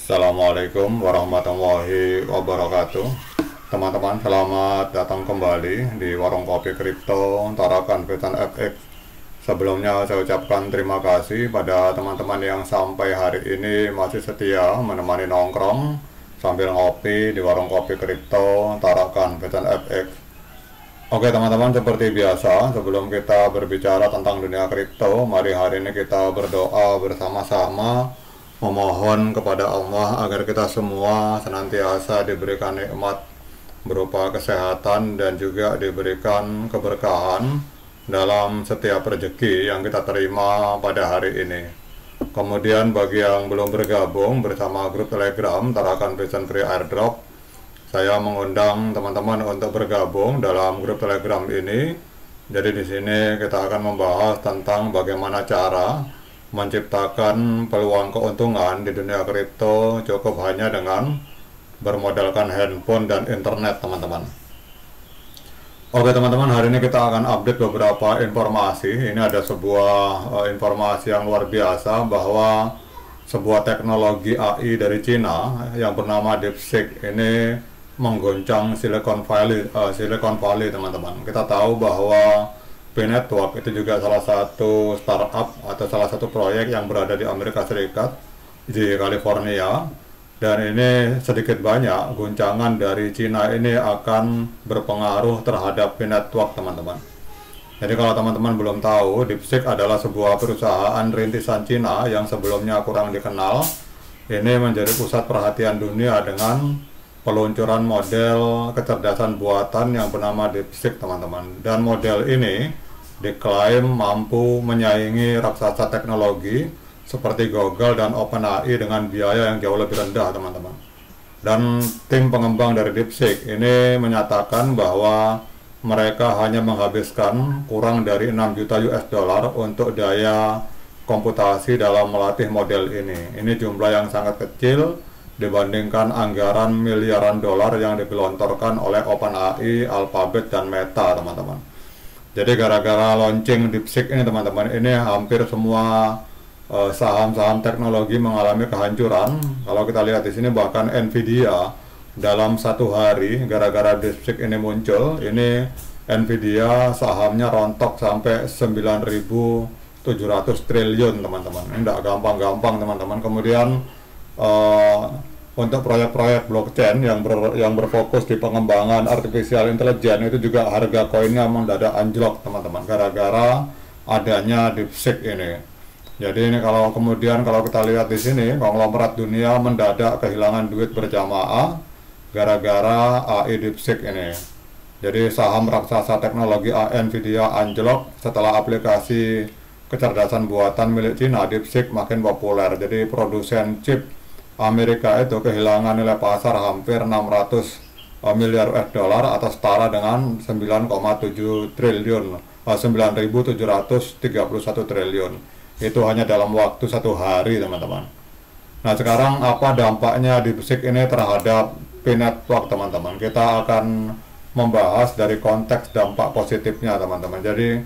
Assalamualaikum warahmatullahi wabarakatuh. Teman-teman, selamat datang kembali di Warung Kopi Kripto Tarakan Vetan FX. Sebelumnya saya ucapkan terima kasih pada teman-teman yang sampai hari ini masih setia menemani nongkrong sambil ngopi di Warung Kopi Kripto Tarakan Vetan FX. Oke teman-teman, seperti biasa sebelum kita berbicara tentang dunia kripto, mari hari ini kita berdoa bersama-sama memohon kepada Allah agar kita semua senantiasa diberikan nikmat berupa kesehatan dan juga diberikan keberkahan dalam setiap rezeki yang kita terima pada hari ini. Kemudian bagi yang belum bergabung bersama grup Telegram Tarakan Vision Free Airdrop, saya mengundang teman-teman untuk bergabung dalam grup Telegram ini. Jadi di sini kita akan membahas tentang bagaimana cara menciptakan peluang keuntungan di dunia kripto cukup hanya dengan bermodalkan handphone dan internet, teman-teman. Oke teman-teman, hari ini kita akan update beberapa informasi. Ini ada sebuah informasi yang luar biasa bahwa sebuah teknologi AI dari Cina yang bernama DeepSeek ini menggoncang Silicon Valley, teman-teman. Kita tahu bahwa P-Network itu juga salah satu startup atau salah satu proyek yang berada di Amerika Serikat, di California, dan ini sedikit banyak guncangan dari Cina ini akan berpengaruh terhadap P-Network, teman-teman. Jadi kalau teman-teman belum tahu, DeepSeek adalah sebuah perusahaan rintisan Cina yang sebelumnya kurang dikenal. Ini menjadi pusat perhatian dunia dengan peluncuran model kecerdasan buatan yang bernama DeepSeek, teman-teman. Dan model ini diklaim mampu menyaingi raksasa teknologi seperti Google dan OpenAI dengan biaya yang jauh lebih rendah, teman-teman. Dan tim pengembang dari DeepSeek ini menyatakan bahwa mereka hanya menghabiskan kurang dari 6 juta US dollar untuk daya komputasi dalam melatih model ini. Ini jumlah yang sangat kecil dibandingkan anggaran miliaran dolar yang digelontorkan oleh OpenAI, Alphabet, dan Meta, teman-teman. Jadi gara-gara launching DeepSeek ini, teman-teman, ini hampir semua saham-saham teknologi mengalami kehancuran. Kalau kita lihat di sini bahkan Nvidia dalam satu hari gara-gara DeepSeek ini muncul, ini Nvidia sahamnya rontok sampai 9.700 triliun, teman-teman. Ini tidak gampang-gampang, teman-teman. Kemudian untuk proyek-proyek blockchain yang berfokus di pengembangan artificial intelligence itu juga harga koinnya mendadak anjlok, teman-teman, gara-gara adanya DeepSeek ini. Jadi ini kalau kita lihat di sini, konglomerat dunia mendadak kehilangan duit berjamaah gara-gara AI DeepSeek ini. Jadi saham raksasa teknologi Nvidia anjlok setelah aplikasi kecerdasan buatan milik Cina DeepSeek makin populer. Jadi produsen chip Amerika itu kehilangan nilai pasar hampir 600 miliar US dollar atau setara dengan 9,7 triliun, 9.731 triliun. Itu hanya dalam waktu satu hari, teman-teman. Nah sekarang apa dampaknya DeepSeek ini terhadap P-Network, teman-teman? Kita akan membahas dari konteks dampak positifnya, teman-teman. Jadi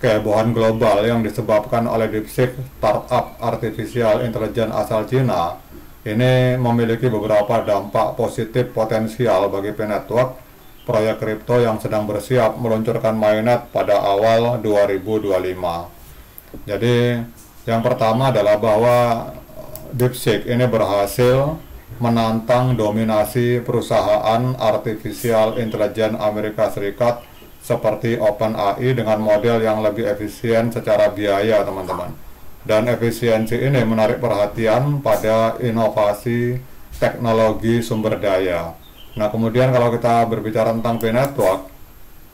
kehebohan global yang disebabkan oleh DeepSeek, startup artificial intelligence asal Cina, ini memiliki beberapa dampak positif potensial bagi P-Network, proyek kripto yang sedang bersiap meluncurkan mainnet pada awal 2025. Jadi yang pertama adalah bahwa DeepSeek ini berhasil menantang dominasi perusahaan artificial intelligence Amerika Serikat seperti OpenAI dengan model yang lebih efisien secara biaya, teman-teman. Dan efisiensi ini menarik perhatian pada inovasi teknologi sumber daya. Nah kemudian kalau kita berbicara tentang P-Network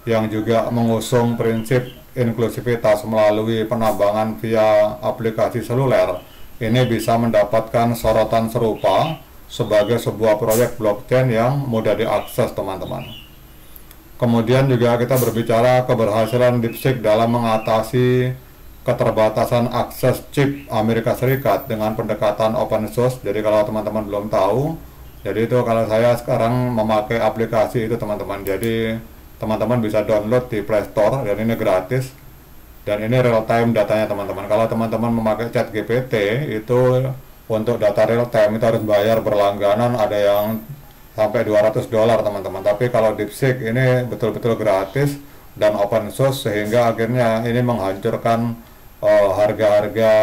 yang juga mengusung prinsip inklusivitas melalui penambangan via aplikasi seluler, ini bisa mendapatkan sorotan serupa sebagai sebuah proyek blockchain yang mudah diakses, teman-teman. Kemudian juga kita berbicara keberhasilan DeepSeek dalam mengatasi keterbatasan akses chip Amerika Serikat dengan pendekatan open source. Jadi kalau teman-teman belum tahu, jadi itu kalau saya sekarang memakai aplikasi itu, teman-teman. Jadi teman-teman bisa download di Play Store dan ini gratis. Dan ini real time datanya, teman-teman. Kalau teman-teman memakai ChatGPT itu untuk data real time itu harus bayar berlangganan, ada yang sampai $200 teman-teman. Tapi kalau DeepSeek ini betul-betul gratis dan open source, sehingga akhirnya ini menghancurkan harga-harga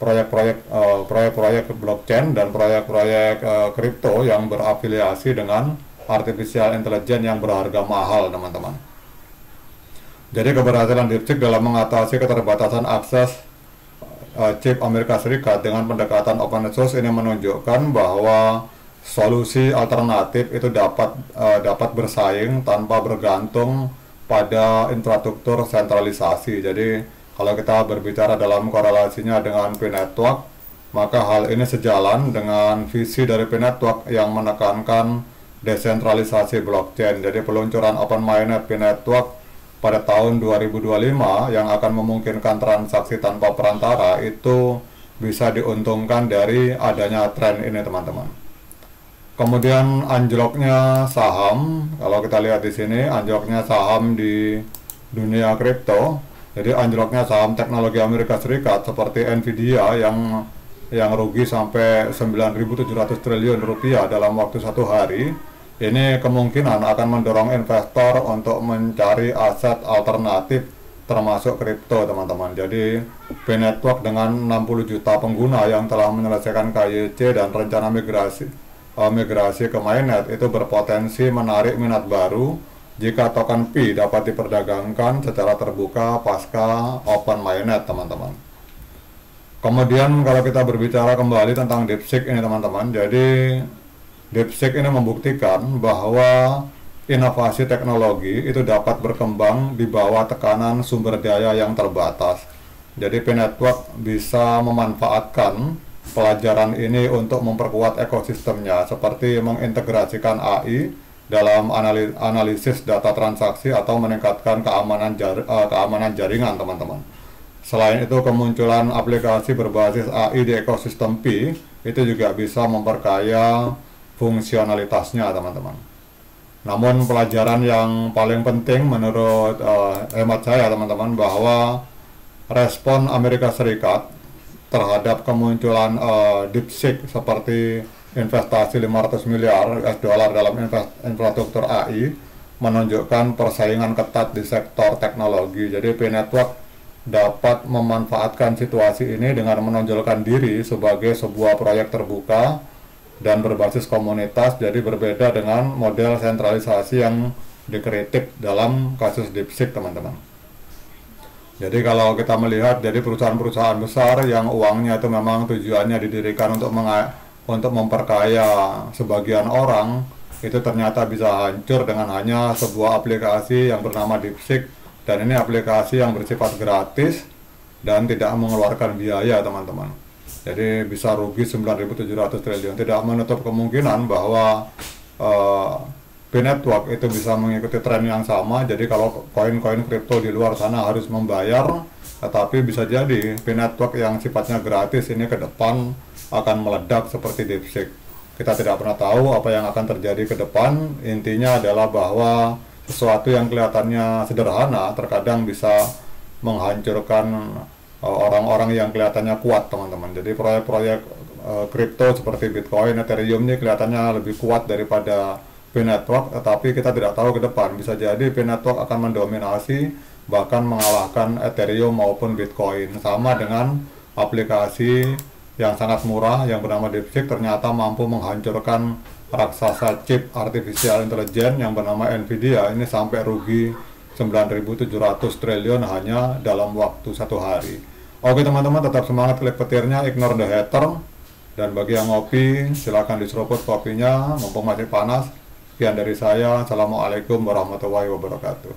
proyek-proyek blockchain dan proyek-proyek kripto yang berafiliasi dengan artificial intelligence yang berharga mahal teman-teman. Jadi keberhasilan DeepSeek dalam mengatasi keterbatasan akses chip Amerika Serikat dengan pendekatan open source ini menunjukkan bahwa solusi alternatif itu dapat bersaing tanpa bergantung pada infrastruktur sentralisasi. Jadi kalau kita berbicara dalam korelasinya dengan P-Network, maka hal ini sejalan dengan visi dari P-Network yang menekankan desentralisasi blockchain. Jadi peluncuran Open Mainnet P-Network pada tahun 2025 yang akan memungkinkan transaksi tanpa perantara itu bisa diuntungkan dari adanya tren ini teman-teman. Kemudian anjloknya saham, kalau kita lihat di sini anjloknya saham di dunia kripto. Jadi anjloknya saham teknologi Amerika Serikat seperti Nvidia yang rugi sampai 9.700 triliun rupiah dalam waktu satu hari. Ini kemungkinan akan mendorong investor untuk mencari aset alternatif termasuk kripto teman-teman. Jadi P-Network dengan 60 juta pengguna yang telah menyelesaikan KYC dan rencana migrasi ke mainnet itu berpotensi menarik minat baru jika token Pi dapat diperdagangkan secara terbuka pasca open mainnet teman-teman. Kemudian kalau kita berbicara kembali tentang DeepSeek ini teman-teman, jadi DeepSeek ini membuktikan bahwa inovasi teknologi itu dapat berkembang di bawah tekanan sumber daya yang terbatas. Jadi P-Network bisa memanfaatkan pelajaran ini untuk memperkuat ekosistemnya, seperti mengintegrasikan AI dalam analisis data transaksi atau meningkatkan keamanan jaringan teman-teman. Selain itu, kemunculan aplikasi berbasis AI di ekosistem Pi itu juga bisa memperkaya fungsionalitasnya teman-teman. Namun pelajaran yang paling penting menurut hemat saya teman-teman, bahwa respon Amerika Serikat terhadap kemunculan DeepSeek seperti investasi 500 miliar US dollar dalam infrastruktur AI menunjukkan persaingan ketat di sektor teknologi. Jadi P-Network dapat memanfaatkan situasi ini dengan menonjolkan diri sebagai sebuah proyek terbuka dan berbasis komunitas, jadi berbeda dengan model sentralisasi yang dikritik dalam kasus DeepSeek teman-teman. Jadi kalau kita melihat, jadi perusahaan-perusahaan besar yang uangnya itu memang tujuannya didirikan untuk memperkaya sebagian orang, itu ternyata bisa hancur dengan hanya sebuah aplikasi yang bernama DeepSeek, dan ini aplikasi yang bersifat gratis dan tidak mengeluarkan biaya teman-teman. Jadi bisa rugi 9.700 triliun. Tidak menutup kemungkinan bahwa P-Network itu bisa mengikuti tren yang sama. Jadi kalau koin-koin kripto di luar sana harus membayar, tetapi bisa jadi P-Network yang sifatnya gratis ini ke depan akan meledak seperti DeepSeek. Kita tidak pernah tahu apa yang akan terjadi ke depan. Intinya adalah bahwa sesuatu yang kelihatannya sederhana terkadang bisa menghancurkan orang-orang yang kelihatannya kuat teman-teman. Jadi proyek-proyek kripto seperti Bitcoin, Ethereum ini kelihatannya lebih kuat daripada P-Network, tetapi kita tidak tahu ke depan. Bisa jadi P-Network akan mendominasi, bahkan mengalahkan Ethereum maupun Bitcoin. Sama dengan aplikasi yang sangat murah yang bernama DeepSeek ternyata mampu menghancurkan raksasa chip artificial intelligence yang bernama Nvidia ini sampai rugi 9.700 triliun hanya dalam waktu satu hari. Oke teman-teman, tetap semangat, klik petirnya, ignore the hater. Dan bagi yang ngopi, silahkan diseruput kopinya, mumpung masih panas. Sekian dari saya, Assalamualaikum warahmatullahi wabarakatuh.